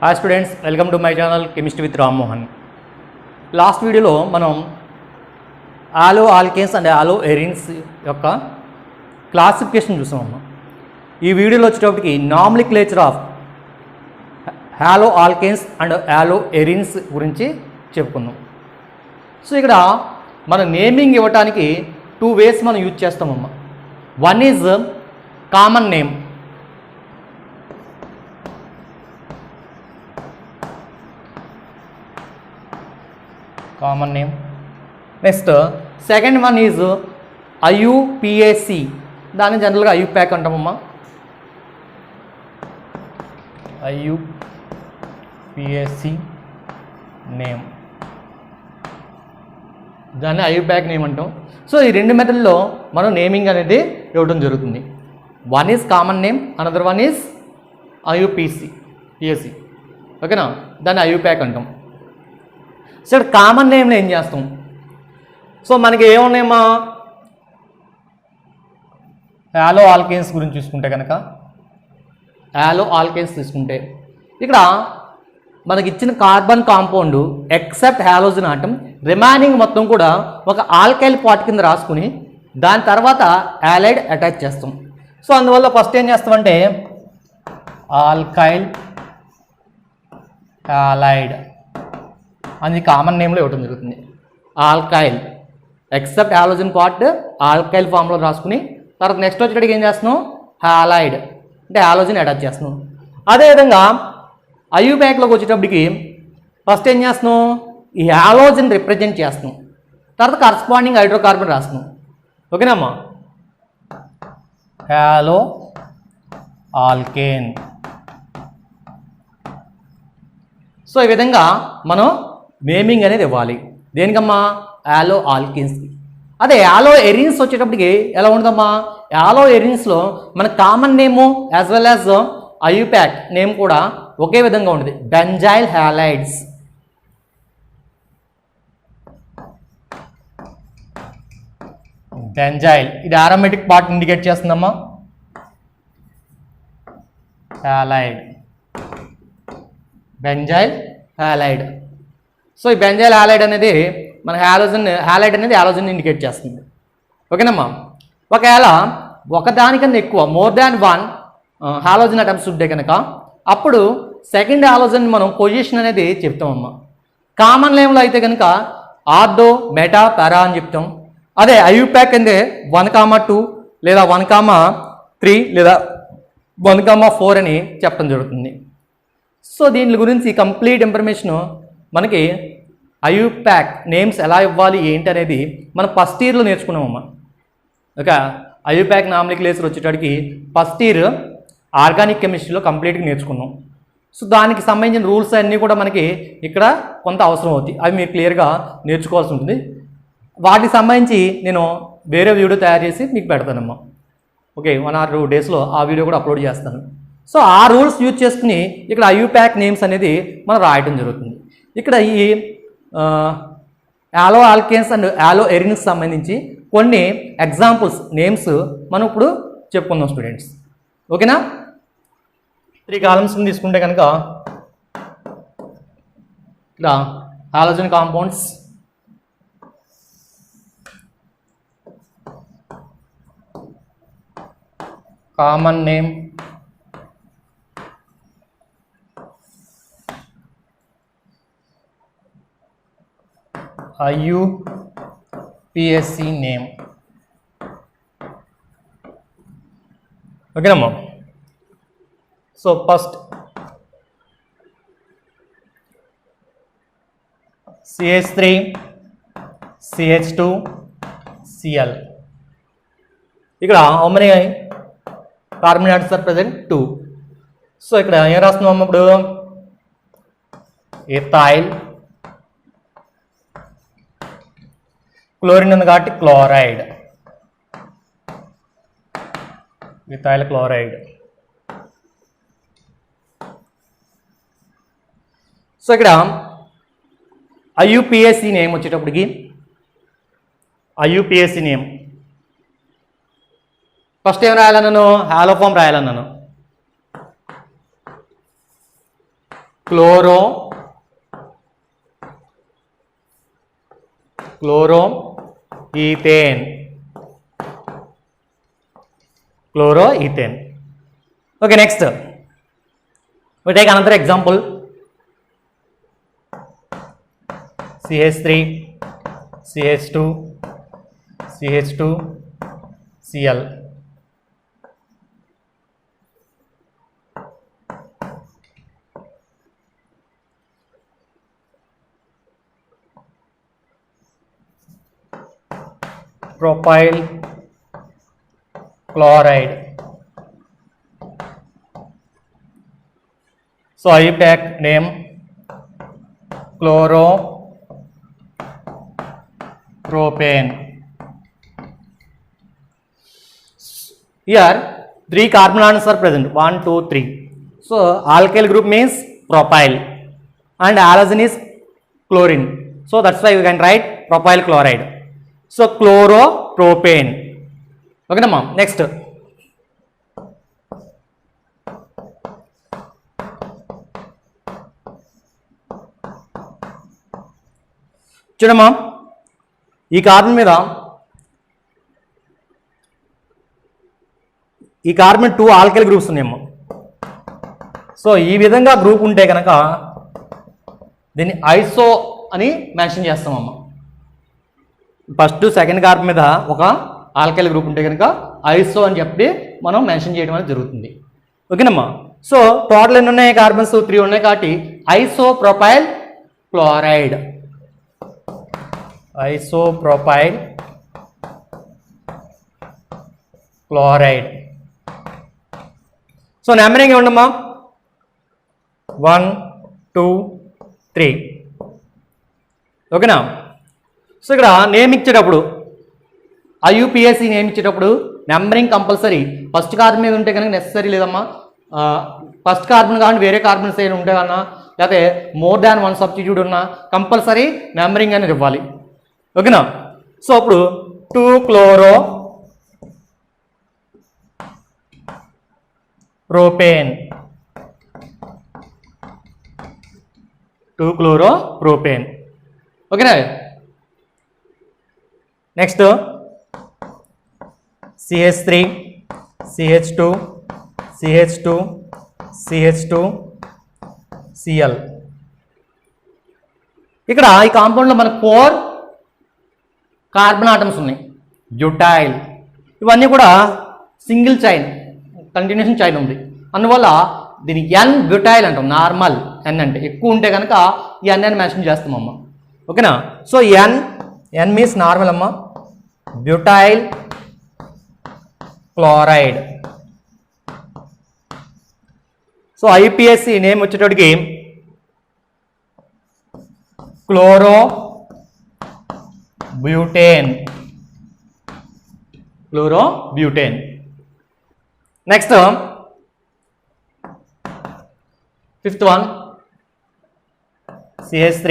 Hi students, welcome to my channel chemistry with Rammohan. Last వీడియోలో మనం ఆలో ఆల్కేన్స్ అండ్ ఆలో ఎరిన్స్ యొక్క క్లాసిఫికేషన్ చూసామమ్మా. ఈ వీడియోలో వచ్చేటప్పటికి nomenclature of halo alkanes and halo arenes గురించి చెప్పుకుందాం. సో ఇక్కడ మనం నేమింగ్ ఇవ్వటానికి 2 ways మనం యూజ్ చేస్తామమ్మా. One is common name. Next second one is IUPAC. దాన్ని జనరల్గా IUPAC అంటామమ్మా. IUPAC నేమ్, దాన్ని IUPAC నేమ్ అంటాం. సో ఈ రెండు మెథడ్లో మనం నేమింగ్ అనేది ఇవ్వడం జరుగుతుంది. One is common name, another one is IUPAC. ఓకేనా, దాన్ని IUPAC అంటాం. సో ఇక్కడ కామన్ నేమ్లో ఏం చేస్తాం? సో మనకి ఏమున్నాయమ్మా, హాలో ఆల్కేన్స్ గురించి చూసుకుంటే కనుక హాలో ఆల్కేన్స్ తీసుకుంటే ఇక్కడ మనకి ఇచ్చిన carbon compound except halogen atom, remaining మొత్తం కూడా ఒక ఆల్కైల్ పార్ట్ కింద రాసుకుని దాని తర్వాత హాలైడ్ అటాచ్ చేస్తాం. సో అందువల్ల ఫస్ట్ ఏం చేస్తామంటే ఆల్కైల్ హాలైడ్ అని కామన్ నేమ్లో ఇవ్వడం జరుగుతుంది. Alkyl except halogen part alkyl ఫామ్లో రాసుకుని తర్వాత నెక్స్ట్ వచ్చేటికి ఏం చేస్తున్నాం, హాలైడ్ అంటే హాలోజన్ అటాచ్ చేస్తున్నాం. అదేవిధంగా IUPACలోకి వచ్చేటప్పటికి ఫస్ట్ ఏం చేస్తున్నాం, ఈ హాలోజన్ రిప్రజెంట్ చేస్తున్నాం, తర్వాత కరస్పాండింగ్ హైడ్రోకార్బన్ రాస్తున్నాం. ఓకేనమ్మా, హాలో ఆల్కేన్. సో ఈ విధంగా మనం నేమింగ్ అనేది ఇవ్వాలి. దేనికమ్మా, హాలో ఆల్కేన్స్కి. అదే హాలో ఎరిన్స్ వచ్చేటప్పటికి ఎలా ఉంటుందమ్మా, హాలో ఎరిన్స్లో మన common name as well as IUPAC name కూడా ఒకే విధంగా ఉంటుంది, బెంజైల్ హాలైడ్స్. బెంజైల్ ఇది ఆరోమేటిక్ పార్ట్ ఇండికేట్ చేస్తుందమ్మా, హాలైడ్, బెంజైల్ హాలైడ్. సో ఈ బెంజైల్ హాలైడ్ అనేది మన హాలైడ్ అనేది హాలోజన్ ఇండికేట్ చేస్తుంది. ఓకేనమ్మా, ఒకవేళ ఒకదానికన్నా ఎక్కువ more than one halogen atoms ఉంటే కనుక అప్పుడు సెకండ్ హాలోజన్ మనం పొజిషన్ అనేది చెప్తామమ్మా. కామన్ నేమ్లో అయితే కనుక ఆర్డో, మెటా, పారా అని చెప్తాం. అదే IUPAC అంటే 1,2 లేదా 1,3 లేదా 1,4 అని చెప్పడం జరుగుతుంది. సో దీని గురించి కంప్లీట్ ఇన్ఫర్మేషన్ మనకి IUPAC నేమ్స్ ఎలా ఇవ్వాలి ఏంటి అనేది మనం ఫస్ట్ ఇయర్లో నేర్చుకున్నామమ్మా. ఓకే, IUPAC నామినిక్లేచర్ వచ్చేటప్పటికి ఫస్ట్ ఇయర్ ఆర్గానిక్ కెమిస్ట్రీలో కంప్లీట్గా నేర్చుకున్నాం. సో దానికి సంబంధించిన రూల్స్ అన్నీ కూడా మనకి ఇక్కడ కొంత అవసరం అవుతాయి, అవి మీరు క్లియర్గా నేర్చుకోవాల్సి ఉంటుంది. వాటికి సంబంధించి నేను వేరే వీడియో తయారు చేసి మీకు పెడతానమ్మా. ఓకే, 1 or 2 daysలో ఆ వీడియో కూడా అప్లోడ్ చేస్తాను. సో ఆ రూల్స్ యూజ్ చేసుకుని ఇక్కడ IUPAC నేమ్స్ అనేది మనం రాయడం జరుగుతుంది. ఇక్కడ ఈ హాలో ఆల్కేన్స్ అండ్ హాలో ఎరిన్స్ సంబంధించి కొన్ని ఎగ్జాంపుల్స్ నేమ్స్ మనం ఇప్పుడు చెప్పుకుందాం స్టూడెంట్స్. ఓకేనా, 3 కాలమ్స్ తీసుకుంటే కనుక ఇక్కడ halogen compounds, common name, IUPAC name. ఓకేనమ్మా, so first CH3 CH2 Cl. ఇక్కడ how many carbon atoms are present, 2. So ఇక్కడ ఏం రాస్తున్నాం ఇప్పుడు, ఎథైల్, క్లోరిన్ ఉంది కాబట్టి క్లోరైడ్, ఇథైల్ క్లోరైడ్. సో ఇక్కడ IUPAC నేమ్ వచ్చేటప్పటికి IUPAC నేమ్ ఫస్ట్ ఏం రాయాలన్నాను, హాలో ఫామ్ రాయాలన్నాను. Chloro ethane Okay, next we take another example. CH3 CH2 CH2 Cl. Propyl chloride. So IUPAC name chloropropane. Here 3 carbon atoms are present, 1 2 3. So alkyl group means propyl and halogen is chlorine, so that's why we can write propyl chloride. So chloropropane. Okay na ma'am. Next, చూడమ్మా ఈ carbon మీద ఈ carbon 2 alkyl groups ఉన్నాయమ్మా. So ఈ విధంగా group ఉంటే కనుక దీన్ని ఐసో అని మెన్షన్ చేస్తామమ్మా. ఫస్ట్ సెకండ్ కార్బన్ మీద ఒక ఆల్కైల్ గ్రూప్ ఉంటే కనుక ఐసో అని చెప్పి మనం మెన్షన్ చేయడం అనేది జరుగుతుంది. ఓకేనమ్మా. సో టోటల్ ఎన్ని ఉన్నాయి? కార్బన్స్ 3 ఉన్నాయి కాబట్టి isopropyl chloride. Isopropyl chloride. So numbering ఏముండమ్మా? 1 2 3. ఓకేనా. సో ఇక్కడ నేమ్ ఇచ్చేటప్పుడు ఐయుపిఎస్సి నేమ్ ఇచ్చేటప్పుడు నెంబరింగ్ కంపల్సరీ ఫస్ట్ కార్బన్ మీద ఉంటే కనుక నెసరీ లేదమ్మా. ఫస్ట్ కార్బన్ కానీ వేరే కార్బన్స్ ఏమైనా ఉంటే కన్నా లేకపోతే మోర్ దాన్ 1 సబ్స్టిట్యూట్ ఉన్నా కంపల్సరీ నెంబరింగ్ అనేది ఇవ్వాలి. ఓకేనా. సో అప్పుడు 2 chloro-propane. 2 chloro-propane. ఓకేనా. Next CH3 CH2 CH2 CH2 Cl. ఇక్కడ ఈ కాంపౌండ్లో మనకు 4 కార్బన్ ఆటమ్స్ ఉన్నాయి. బ్యూటైల్. ఇవన్నీ కూడా సింగిల్ చైన్ కంటిన్యూషన్ చైన్ ఉంది. అందువల్ల దీన్ని ఎన్ బ్యూటైల్ అంటాం. నార్మల్ ఎన్ అంటే ఎక్కువ ఉంటే కనుక ఈ ఎన్ అని మెన్షన్ చేస్తామమ్మ. ఓకేనా. సో ఎన్ మీన్స్ నార్మల్ అమ్మ. Butyl chloride. So IUPAC name వచ్చేటోడికి chlorobutane. Next 5th one CH3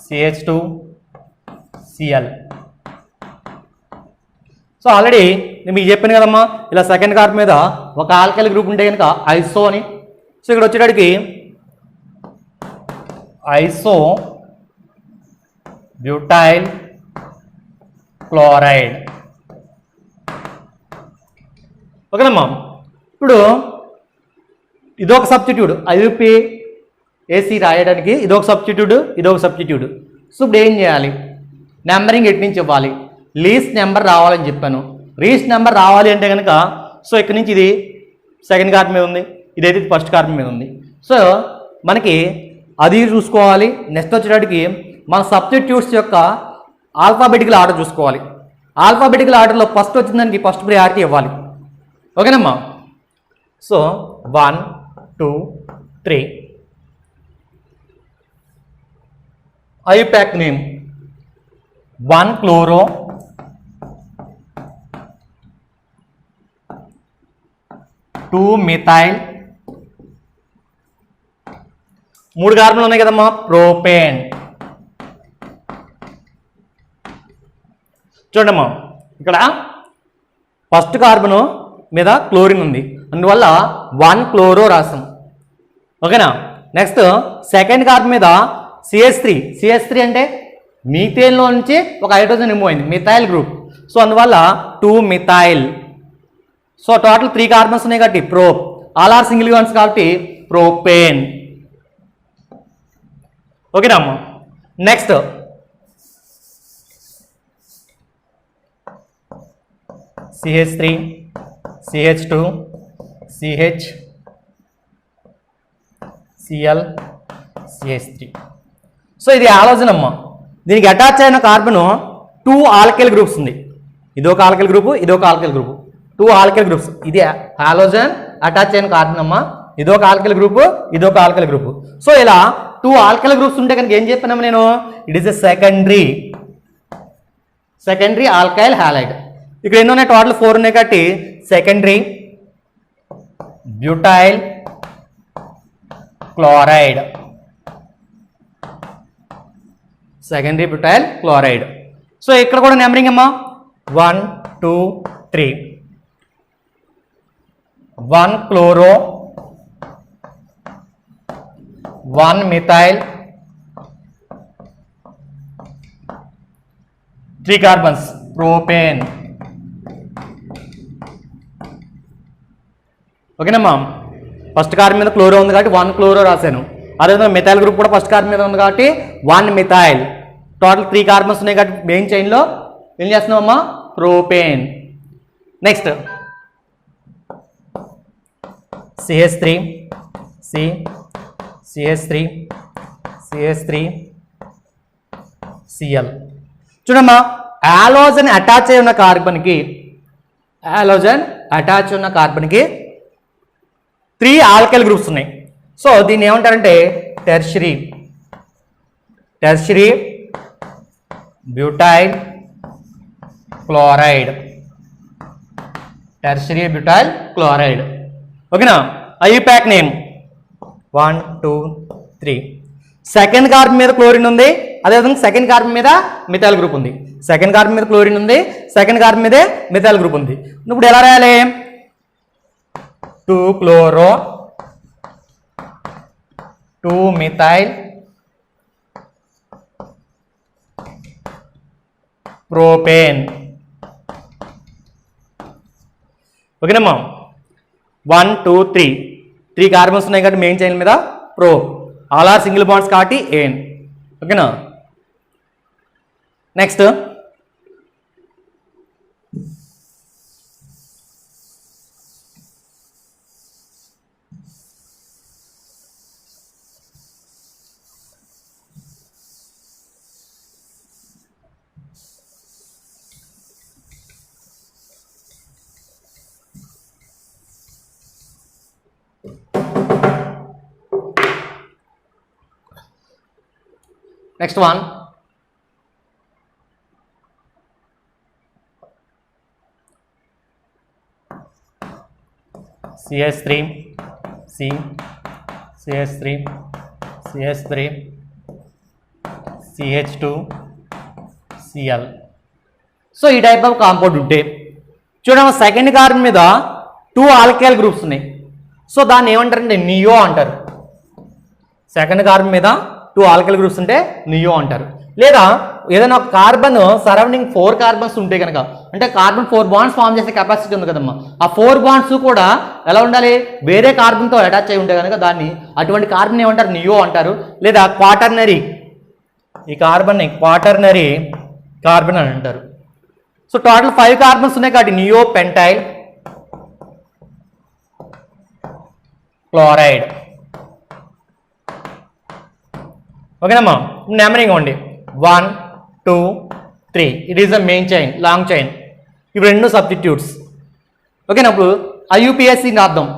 CH2 Cl. So already నేను మీకు చెప్పాను కదమ్మా, ఇలా సెకండ్ కార్బన్ మీద ఒక ఆల్కైల్ గ్రూప్ ఉంటే కనుక ఐసో అని. సో ఇక్కడ వచ్చేటడికి ఐసో బ్యూటైల్ క్లోరైడ్. ఓకేనమ్మా. ఇప్పుడు ఇదొక సబ్స్టిట్యూట్ ఐయుపిఏసి రాయడానికి ఇదొక సబ్స్టిట్యూట్, ఇదొక సబ్స్టిట్యూట్. సో ఇప్పుడు ఏం చేయాలి? నెంబరింగ్ ఎటు నుంచి ఇవ్వాలి? లీస్ట్ నెంబర్ రావాలని చెప్పాను. లీస్ట్ నెంబర్ రావాలి అంటే కనుక సో ఇక్కడ నుంచి ఇది సెకండ్ కార్బన్ మీద ఉంది, ఇదైతే ఫస్ట్ కార్బన్ మీద ఉంది. సో మనకి అది చూసుకోవాలి. నెక్స్ట్ వచ్చేటప్పటికి మన సబ్స్టిట్యూట్స్ యొక్క ఆల్ఫాబెటికల్ ఆర్డర్ చూసుకోవాలి. ఆల్ఫాబెటికల్ ఆర్డర్లో ఫస్ట్ వచ్చిన దానికి ఫస్ట్ ప్రయారిటీ ఇవ్వాలి. ఓకేనమ్మా. So 1 2 3. IUPAC name 1 chloro 2 methyl. 3 కార్బన్లు ఉన్నాయి కదమ్మా. ప్రోపేన్. చూడమ్మా ఇక్కడ ఫస్ట్ కార్బన్ మీద క్లోరిన్ ఉంది, అందువల్ల 1 క్లోరో రాసాం. ఓకేనా. నెక్స్ట్ సెకండ్ కార్బన్ మీద సిహెచ్ త్రీ అంటే మీథేన్లో నుంచి ఒక హైడ్రోజన్ రిమూవ్ అయింది, మిథైల్ గ్రూప్. సో అందువల్ల 2 మిథైల్. సో టోటల్ 3 కార్బన్స్ ఉన్నాయి కాబట్టి prop. All are single bonds కాబట్టి ప్రోపేన్. ఓకేనా అమ్మ. నెక్స్ట్ CH3 CH2 CH Cl CH3. So ఇది హాలోజన్ అమ్మ. దీనికి అటాచ్ అయిన కార్బన్ 2 ఆల్కైల్ గ్రూప్స్ ఉంది. ఇదొక ఆల్కైల్ గ్రూపు, ఇదొక ఆల్కైల్ గ్రూపు, 2 ఆల్కైల్ గ్రూప్స్. ఇది హాలోజన్ అటాచ్ అయిన కార్బన్ అమ్మ. ఇదొక ఆల్కైల్ గ్రూపు, ఇదొక ఆల్కైల్ గ్రూపు. సో ఇలా 2 ఆల్కైల్ గ్రూప్స్ ఉంటే కనుక ఏం చెప్పినాము నేను, it is a secondary alkyl halide. ఇక్కడ ఎన్ని ఉన్నాయి, టోటల్ 4 ఉన్నాయి కాబట్టి secondary butyl chloride. Secondary butyl chloride. So ఇక్కడ కూడా నెంబరింగ్ అమ్మా 1 2 3. 1 క్లోరో, 1 మిథైల్, 3 కార్బన్స్ ప్రోపేన్. ఓకేనమ్మా. ఫస్ట్ కార్బన్ మీద క్లోరో ఉంది కాబట్టి 1 క్లోరో రాశాను. అదేవిధంగా మిథైల్ గ్రూప్ కూడా ఫస్ట్ కార్బన్ మీద ఉంది కాబట్టి 1 మిథైల్. టోటల్ 3 కార్బన్స్ ఉన్నాయి కాబట్టి మెయిన్ చైన్లో ఏం చేస్తున్నామమ్మా, propane. Next CH3 CH3 CH3 Cl. చూడమ్మా, హాలోజన్ అటాచ్ అయి ఉన్న కార్బన్కి 3 ఆల్కైల్ గ్రూప్స్ ఉన్నాయి. సో దీన్ని ఏమంటారంటే టెర్షరీ బ్యూటైల్ క్లోరైడ్. ఓకేనా. IUPAC name 1 2 3. సెకండ్ కార్బన్ మీద క్లోరిన్ ఉంది, అదేవిధంగా సెకండ్ కార్బన్ మీద మిథైల్ గ్రూప్ ఉంది. సెకండ్ కార్బన్ మీద క్లోరిన్ ఉంది, సెకండ్ కార్బన్ మీదే మిథైల్ గ్రూప్ ఉంది. ఇప్పుడు ఎలా రాయాలి, 2 క్లోరో 2 మిథైల్ ప్రోపేన్. ఓకేనమ్మా. 1 2 3 కార్బన్స్ ఉన్నాయి కాబట్టి మెయిన్ చైన్ మీద pro. All are single bonds కాబట్టి ఏన్. ఓకేనా. Next one CH3 CH3 CH2 Cl. So ఈ టైప్ ఆఫ్ కాంపౌండ్ ఉంటే చూడండి, సెకండ్ కార్బన్ మీద 2 ఆల్కైల్ గ్రూప్స్ ఉన్నాయి. సో దాన్ని ఏమంటారంటే నియో అంటారు. సెకండ్ కార్బన్ మీద 2 ఆల్కైల్ గ్రూప్స్ ఉంటే నియో అంటారు. లేదా ఏదైనా ఒక కార్బన్ సరౌండింగ్ 4 కార్బన్స్ ఉంటే కనుక, అంటే కార్బన్ 4 బాండ్స్ ఫామ్ చేసే కెపాసిటీ ఉంది కదమ్మా, ఆ 4 బాండ్స్ కూడా ఎలా ఉండాలి, వేరే కార్బన్తో అటాచ్ అయి ఉంటే కనుక దాన్ని అటువంటి కార్బన్ ఏమంటారు, నియో అంటారు. లేదా క్వాటర్నరీ, ఈ కార్బన్ని క్వాటర్నరీ కార్బన్ అని అంటారు. సో టోటల్ 5 కార్బన్స్ ఉన్నాయి కాబట్టి నియో పెంటైల్ క్లోరైడ్. ఓకేనమ్మా. నెంబరింగ్ ఇవ్వండి 1 2 3. It is the main chain, long chain. ఇవి 2 సబ్స్టిట్యూట్స్. ఓకేనా. ఇప్పుడు ఐయుపిఎస్సి రాద్దాం.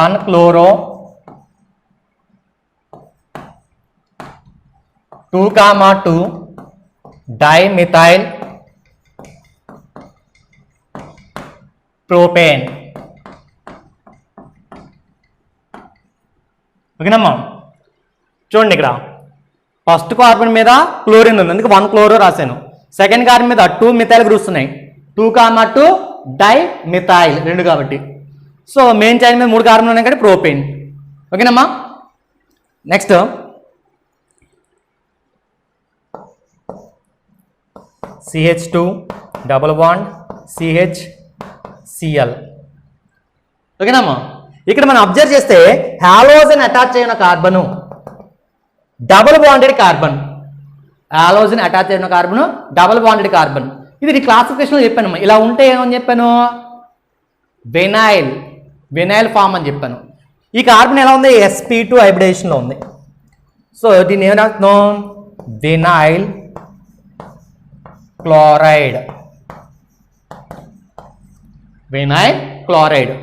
1 క్లోరో 2 డైమిథైల్ ప్రోపేన్. ఓకేనమ్మా. చూడండి, ఇక్కడ ఫస్ట్ కార్బన్ మీద క్లోరిన్ ఉంది, అందుకే 1 క్లోరో రాశాను. సెకండ్ కార్బన్ మీద 2 మిథైల్ గ్రూప్స్ ఉన్నాయి, 2 డైమిథైల్ 2 కాబట్టి. సో మెయిన్ చైన్ మీద 3 కార్బన్ ఉన్నాయి కాబట్టి ప్రోపేన్. ఓకేనమ్మా. Next CH2 double bond CHCl. ఓకేనమ్మా. ఇక్కడ మనం అబ్జర్వ్ చేస్తే హాలోజన్ అటాచ్ అయిన carbon double bonded carbon, halogen attach అయిన కార్బన్ డబుల్ బాండెడ్ కార్బన్. ఇది క్లాసిఫికేషన్లో చెప్పాను. ఇలా ఉంటే ఏమని చెప్పాను, వినైల్ ఫామ్ అని చెప్పాను. ఈ కార్బన్ ఎలా ఉంది, sp2 హైబ్రిడేషన్లో ఉంది. సో దీన్ని ఏం రాస్తున్నాం, vinyl chloride, vinyl chloride.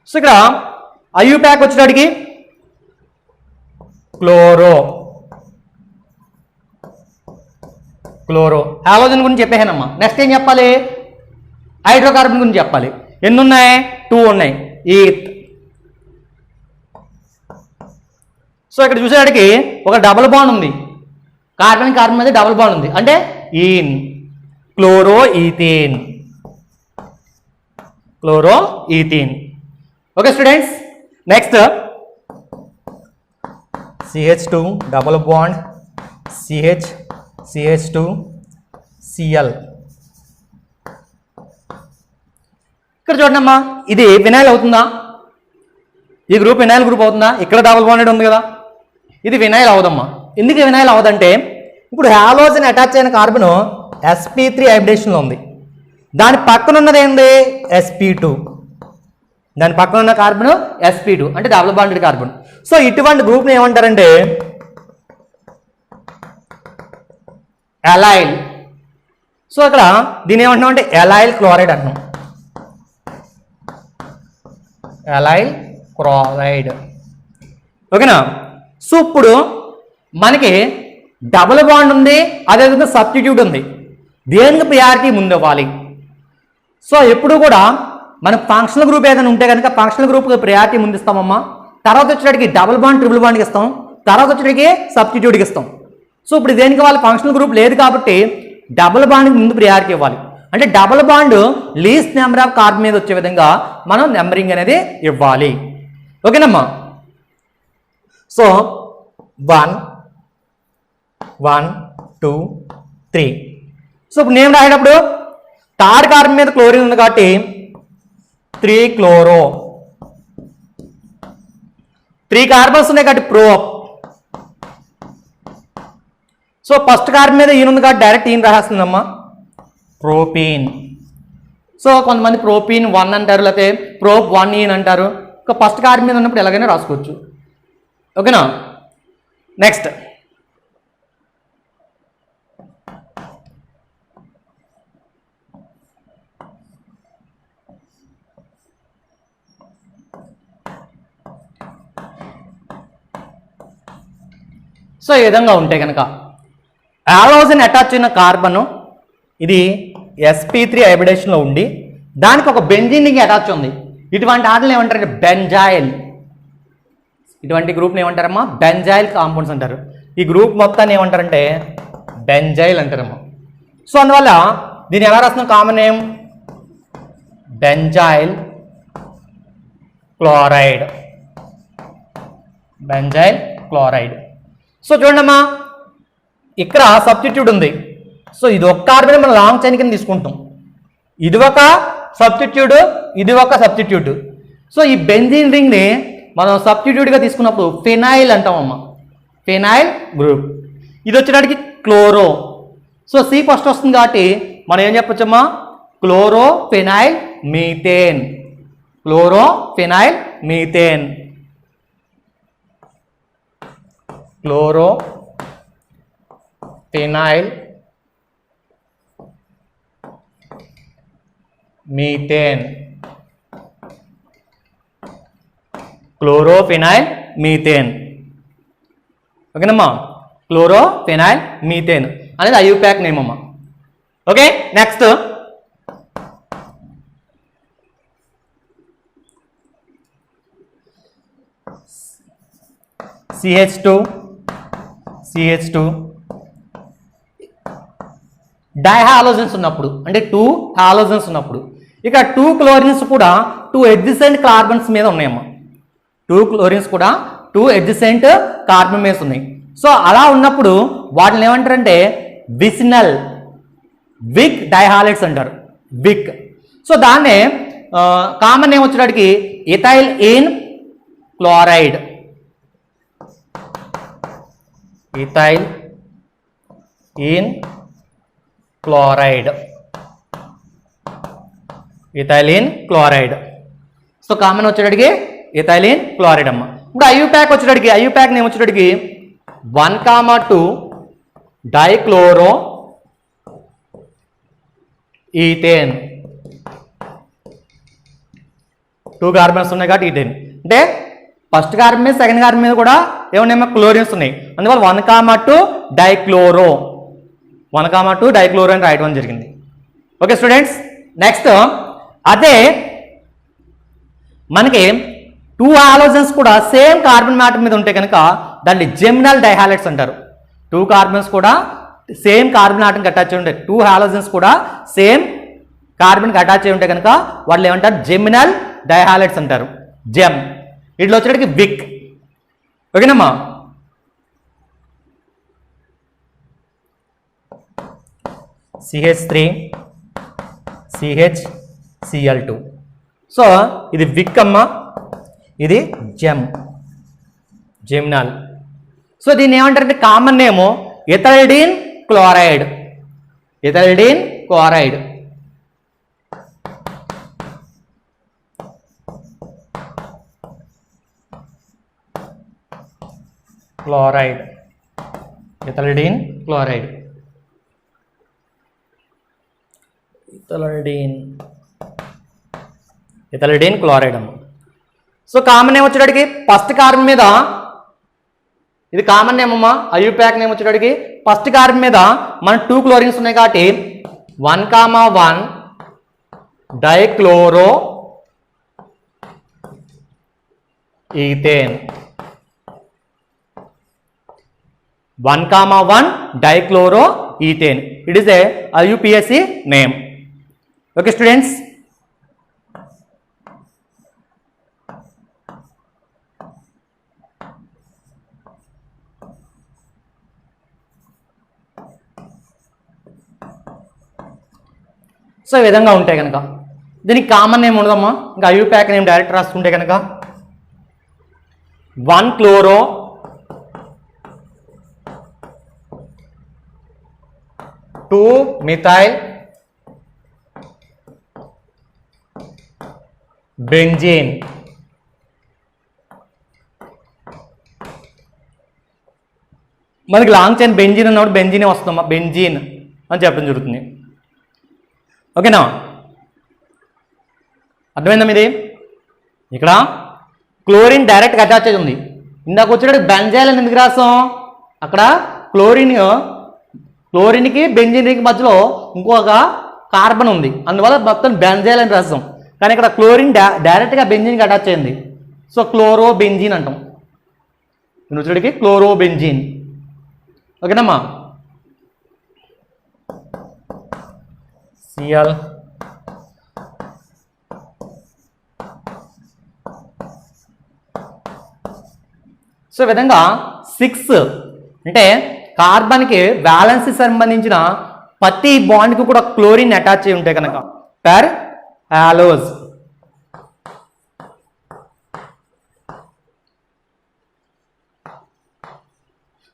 So ఇక్కడ ఐయుప్యాక్ వచ్చేటడికి క్లోరో హాలోజన్ గురించి చెప్పేసానమ్మా. నెక్స్ట్ ఏం చెప్పాలి, హైడ్రోకార్బన్ గురించి చెప్పాలి. ఎన్ని ఉన్నాయి, 2 ఉన్నాయి, ఈత్. సో ఇక్కడ చూసేవాడికి ఒక డబుల్ బాండ్ ఉంది, కార్బన్ కార్బన్ మీద డబుల్ బాండ్ ఉంది, అంటే ene, chloro ethane. Okay students. Next CH2 double bond CH2Cl. ఇక్కడ చూడండమ్మా, ఇది వినైల్ అవుతుందా, ఈ గ్రూప్ వినైల్ గ్రూప్ అవుతుందా, ఇక్కడ డబుల్ బాండెడ్ ఉంది కదా, ఇది వినైల్ అవదమ్మా. ఎందుకు వినైల్ అవదంటే ఇప్పుడు హాలోజన్ అటాచ్ అయిన కార్బన్ sp3 హైబ్రిడేషన్లో ఉంది, దాని పక్కన ఉన్నది ఏంది sp2, దాని పక్కన ఉన్న కార్బన్ sp2 అంటే డబుల్ బాండెడ్ కార్బన్. సో ఇటువంటి గ్రూప్ని ఏమంటారంటే ఎలైల్. సో ఇక్కడ దీని ఏమంటున్నాం అంటే ఎలైల్ క్లోరైడ్ అంటున్నాం, ఎలైల్ క్లోరైడ్. ఓకేనా. సో ఇప్పుడు మనకి డబుల్ బాండ్ ఉంది, అదేవిధంగా సబ్స్టిట్యూట్ ఉంది, దేనికి ప్రియారిటీ ముందు ఇవ్వాలి. సో ఎప్పుడు కూడా మన ఫంక్షనల్ గ్రూప్ ఏదైనా ఉంటే కనుక ఫంక్షనల్ గ్రూప్కి ప్రియారిటీ ముందు ఇస్తామమ్మా. తర్వాత వచ్చేటికి డబుల్ బాండ్ ట్రిపుల్ బాండ్కి ఇస్తాం, తర్వాత వచ్చేటికి సబ్స్టిట్యూట్కి ఇస్తాం. సో ఇప్పుడు దేనికి వాళ్ళ ఫంక్షనల్ గ్రూప్ లేదు కాబట్టి డబుల్ బాండ్కి ముందు ప్రియారిటీ ఇవ్వాలి. అంటే double bond least number of carbon మీద వచ్చే విధంగా మనం నెంబరింగ్ అనేది ఇవ్వాలి. ఓకేనమ్మా. సో 1 1 2 3. సో ఇప్పుడు నేను రాసేటప్పుడు థర్డ్ కార్బన్ మీద క్లోరిన్ ఉంది కాబట్టి 3 క్లోరో, 3 కార్బన్స్ ఉన్నాయి కాబట్టి ప్రోప్. సో ఫస్ట్ కార్బన్ మీద ఈయన ఉంది కాబట్టి డైరెక్ట్ ఈయన రాసేస్తుందమ్మా, ప్రోపీన్. సో కొంతమంది ప్రోపీన్ 1 అంటారు, లేకపోతే ప్రోప్ 1 ఈయన అంటారు. ఒక ఫస్ట్ కార్బన్ మీద ఉన్నప్పుడు ఎలాగైనా రాసుకోవచ్చు. ఓకేనా. నెక్స్ట్ సో ఈ విధంగా ఉంటే కనుక హాలోజన్ అటాచ్ అయిన కార్బన్ ఇది sp3 హైబ్రిడేషన్లో ఉండి దానికి ఒక బెంజీన్కి అటాచ్ ఉంది. ఇటువంటి ఆటలు ఏమంటారంటే బెంజాయిల్. ఇటువంటి గ్రూప్ని ఏమంటారమ్మా, బెంజాయిల్ కాంపౌండ్స్ అంటారు. ఈ గ్రూప్ మొత్తాన్ని ఏమంటారంటే బెంజైల్ అంటారమ్మా. సో అందువల్ల దీన్ని ఎలా రాస్తున్నాం, common name benzyl chloride, benzyl chloride. So చూడండమ్మా, ఇక్కడ సబ్స్టిట్యూట్ ఉంది. సో ఇది ఒక కార్బన్ మనం లాంగ్ చైన్ కింద తీసుకుంటాం, ఇది ఒక సబ్స్టిట్యూట్, ఇది ఒక సబ్స్టిట్యూట్. సో ఈ బెంజీన్ రింగ్ని మనం సబ్స్టిట్యూట్గా తీసుకున్నప్పుడు ఫినైల్ అంటామమ్మా, ఫినైల్ గ్రూప్. ఇది వచ్చేటప్పటికి క్లోరో. సో సి ఫస్ట్ వస్తుంది కాబట్టి మనం ఏం చెప్పొచ్చమ్మా, chloro phenyl methane, chloro phenyl methane, chloro phenyl methane, chlorophenyl methane. ఓకేనమ్మా, క్లోరోఫినైల్ మీథేన్ అనేది ఐయుప్యాక్ నేమ్ అమ్మా. ఓకే. నెక్స్ట్ CH2 డైహాలోజన్స్ ఉన్నప్పుడు, అంటే 2 హాలోజన్స్ ఉన్నప్పుడు, ఇక 2 క్లోరిన్స్ కూడా 2 ఎడ్జసెంట్ కార్బన్స్ మీద ఉన్నాయమ్మా. 2 క్లోరిన్స్ కూడా 2 ఎడ్జసెంట్ కార్బన్ మీద ఉన్నాయి. సో అలా ఉన్నప్పుడు వాటిని ఏమంటారంటే విసినల్ విక్ డైహాలైడ్స్ అంటారు. విక్. సో దాన్నే కామన్ నేమ్ వచ్చేటికి ethylene chloride. Ethylene chloride. Ethylene chloride. So common వచ్చేటికి ఇథైలిన్ క్లోరైడ్ అమ్మ. ఇప్పుడు ఐయుప్యాక్ వచ్చేటికి ఐయుప్యాక్ నేమ్ వచ్చేటికి 1,2 డైక్లోరో ఈథేన్. 2 కార్బన్స్ ఉన్నాయి కాబట్టి ఈథేన్. అంటే ఫస్ట్ కార్బన్ మీద సెకండ్ కార్బన్ మీద కూడా ఏమన్నా క్లోరిన్స్ ఉన్నాయి. అందువల్ల 1,2 డైక్లోరో 1,2 డైక్లోరో అని రాయడం జరిగింది. Okay students. నెక్స్ట్ అదే మనకి 2 హాలోజన్స్ కూడా సేమ్ కార్బన్ మ్యాటర్ మీద ఉంటే కనుక దాన్ని జెమినల్ డైహాలైడ్స్ అంటారు. 2 కార్బన్స్ కూడా సేమ్ కార్బన్ ఆటంకి అటాచ్ అయి ఉంటాయి. 2 హాలోజన్స్ కూడా సేమ్ కార్బన్కి అటాచ్ అయి ఉంటే కనుక వాళ్ళు ఏమంటారు జెమినల్ డైహాలైడ్స్ అంటారు. జెమ్. వీటిలో వచ్చేటికి విక్. ఓకేనమ్మా. CH3 CHCl2. సో ఇది విక్ అమ్మ, ఇది జెమ్ జెమినల్. సో దీన్ని ఏమంటారంటే common name ethylene chloride. Ethylene chloride. Chloride. Ethylene chloride. Ethylene chloride అమ్మ. సో కామన్ నేమ్ వచ్చేటికి ఫస్ట్ కార్బన్ మీద ఇది కామన్ నేమ్ అమ్మా. ఐయుప్యాక్ నేమ్ వచ్చేటికి ఫస్ట్ కార్బన్ మీద మన 2 క్లోరిన్స్ ఉన్నాయి కాబట్టి 1,1 dichloro ethane. 1,1 dichloro ethane. It is a IUPAC name. Okay students. So ఈ విధంగా ఉంటాయి కనుక దీనికి కామన్ నేమ్ ఉండదమ్మా. ఇంకా ఐయుప్యాక్ నేమ్ డైరెక్ట్ రాసుకుంటే కనుక 1 క్లోరో 2 మిథైల్ బెంజీన్. మనకి లాంగ్ చైన్ బెంజీన్ అన్నప్పుడు బెంజీనే వస్తుందమ్మా. బెంజీన్ అని చెప్పడం జరుగుతుంది. ఓకేనా. అర్థమైందా ఇది? ఇక్కడ క్లోరిన్ డైరెక్ట్గా అటాచ్ అయి ఉంది. ఇందాక వచ్చేటప్పుడు బెంజైల్ అని ఎందుకు రాసాం? అక్కడ క్లోరిన్కి బెంజీన్కి మధ్యలో ఇంకొక కార్బన్ ఉంది, అందువల్ల మొత్తం బెంజైల్ అని రాసాం. కానీ ఇక్కడ క్లోరిన్ డైరెక్ట్గా బెంజీన్కి అటాచ్ అయింది. సో క్లోరో బెంజీన్ అంటాం. వచ్చేటికి క్లోరో బెంజీన్. ఓకేనమ్మా. Cl సో ఈ విధంగా 6 అంటే కార్బన్కి వ్యాలెన్సీ సంబంధించిన ప్రతి బాండ్కి కూడా క్లోరిన్ అటాచ్ అయి ఉంటాయి కనుక per halo.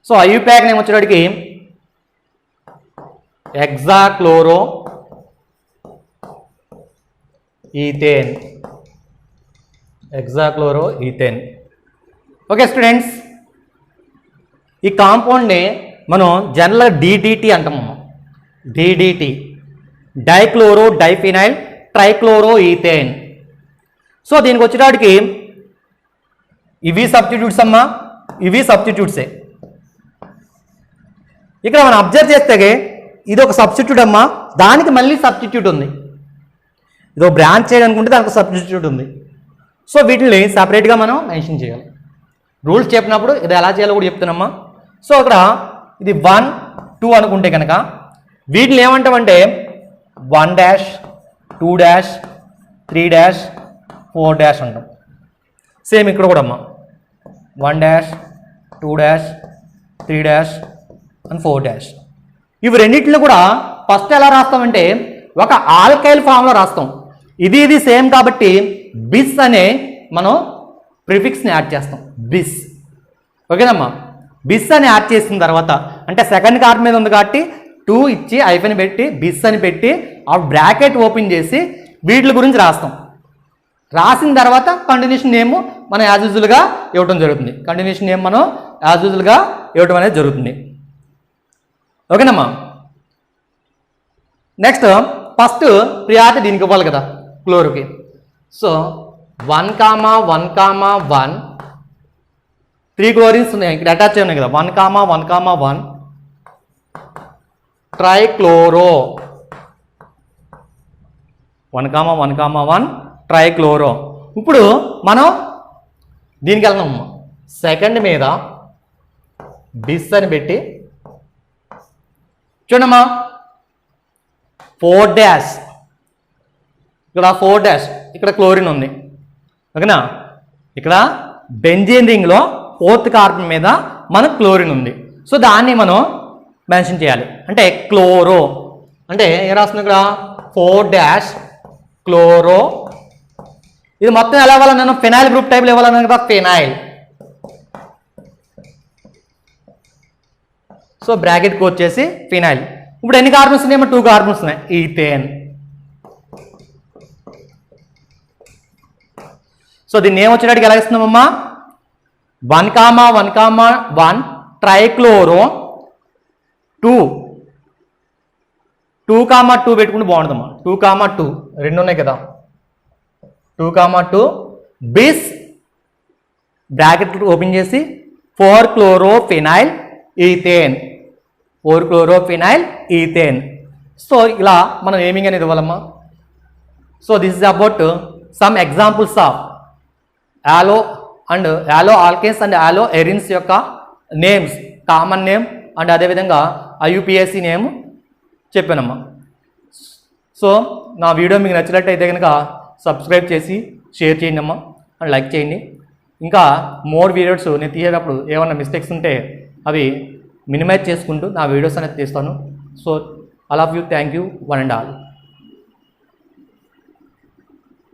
So IUPAC name వచ్చేటికి hexachloro ethane. Hexachloro ethane. Okay students. ఈ కాంపౌండ్ని మనం జనరల్గా DDT అంటాము. DDT dichloro diphenyl trichloro ethane. So దీనికి వచ్చేటికి ఇవి సబ్స్టిట్యూట్స్ అమ్మా. ఇవి సబ్స్టిట్యూట్సే. ఇక్కడ మనం అబ్జర్వ్ చేస్తే ఇది ఒక సబ్స్టిట్యూట్ అమ్మా, దానికి మళ్ళీ సబ్స్టిట్యూట్ ఉంది. ఇదో బ్రాంచ్ చేయాలనుకుంటే దానికి సబ్స్టిట్యూట్ ఉంది. సో వీటిని సపరేట్గా మనం మెన్షన్ చేయాలి. రూల్స్ చెప్పినప్పుడు ఇది ఎలా చేయాలో కూడా చెప్తున్నామ్మా. సో అక్కడ ఇది 1 2 అనుకుంటే కనుక వీటిని ఏమంటామంటే 1 డాష్ 2 డాష్ 3 డాష్ 4 డాష్ అంటాం. సేమ్ ఇక్కడ కూడా అమ్మా 1 dash 2 dash 3 dash and 4 dash. ఇవి రెండింటిని కూడా ఫస్ట్ ఎలా రాస్తామంటే ఒక ఆల్కైల్ ఫామ్లో రాస్తాం. ఇది సేమ్ కాబట్టి బిస్ అనే మనం ప్రిఫిక్స్ని యాడ్ చేస్తాం. బిస్. ఓకేనమ్మా. బిస్ అని యాడ్ చేసిన తర్వాత అంటే సెకండ్ కార్బన్ మీద ఉంది కాబట్టి 2 ఇచ్చి ఐఫన్ పెట్టి బిస్ అని పెట్టి ఆ బ్రాకెట్ ఓపెన్ చేసి వీటి గురించి రాస్తాం. రాసిన తర్వాత కంటిన్యూషన్ నేమ్ మనం యాజ్ యూజువల్గా ఇవ్వడం జరుగుతుంది. కంటిన్యూషన్ నేమ్ మనం యాజ్ యూజువల్గా ఇవ్వడం అనేది జరుగుతుంది. ఓకేనమ్మా. నెక్స్ట్ ఫస్ట్ ప్రియారిటీ దీనికి ఇవ్వాలి కదా క్లోరోకి. సో 1,1,1 3 క్లోరిన్స్ ఉన్నాయి ఇక్కడ అటాచ్ అయి ఉన్నాయి కదా. 1,1,1 ట్రైక్లోరో 1,1,1 ట్రైక్లోరో. ఇప్పుడు మనం దీనికి వెళ్దాం. సెకండ్ మీద బిస్ అని పెట్టి చూడమ్మా 4 డాష్ ఇక్కడ 4 డాష్ ఇక్కడ క్లోరిన్ ఉంది. ఓకేనా. ఇక్కడ బెంజీన్ రింగ్లో 4th కార్బన్ మీద మనకు క్లోరిన్ ఉంది. సో దాన్ని మనం మెన్షన్ చేయాలి. అంటే క్లోరో అంటే ఏం రాస్తుంది ఇక్కడ 4 డాష్ క్లోరో. ఇది మొత్తం ఎలా ఇవ్వాలని నేను ఫినాయిల్ గ్రూప్ టైప్లో ఇవ్వాలన్నాను కదా ఫినాయిల్. సో బ్రాకెట్కి వచ్చేసి ఫినాయిల్. ఇప్పుడు ఎన్ని కార్బన్స్ ఉన్నాయేమో 2 కార్బన్స్ ఉన్నాయి. ఈథేన్. సో దీన్ని ఏం వచ్చేటట్టుగా ఎలా ఇస్తున్నామమ్మా 1,1,1 ట్రైక్లోరో 2,2 పెట్టుకుంటే బాగుంటుందమ్మా. 2,2 రెండు ఉన్నాయి కదా. 2,2 బిస్ బ్రాకెట్ ఓపెన్ చేసి four chlorophenyl ethane four chlorophenyl ethane. So ఇలా మనం ఏమింగ్ అనేది ఇవ్వాలమ్మా. So this is about some examples of halo and halo alkanes and halo arenes యొక్క నేమ్స్, కామన్ నేమ్ అండ్ అదేవిధంగా ఐయుపిఎస్సి నేమ్ చెప్పానమ్మా. సో నా వీడియో మీకు నచ్చినట్టయితే కనుక సబ్స్క్రైబ్ చేసి షేర్ చేయండి అమ్మా అండ్ లైక్ చేయండి. ఇంకా మోర్ వీడియోస్ నేను తీసేటప్పుడు ఏమన్నా మిస్టేక్స్ ఉంటే అవి మినిమైజ్ చేసుకుంటూ నా వీడియోస్ అనేది తీస్తాను. So all of you thank you one and all.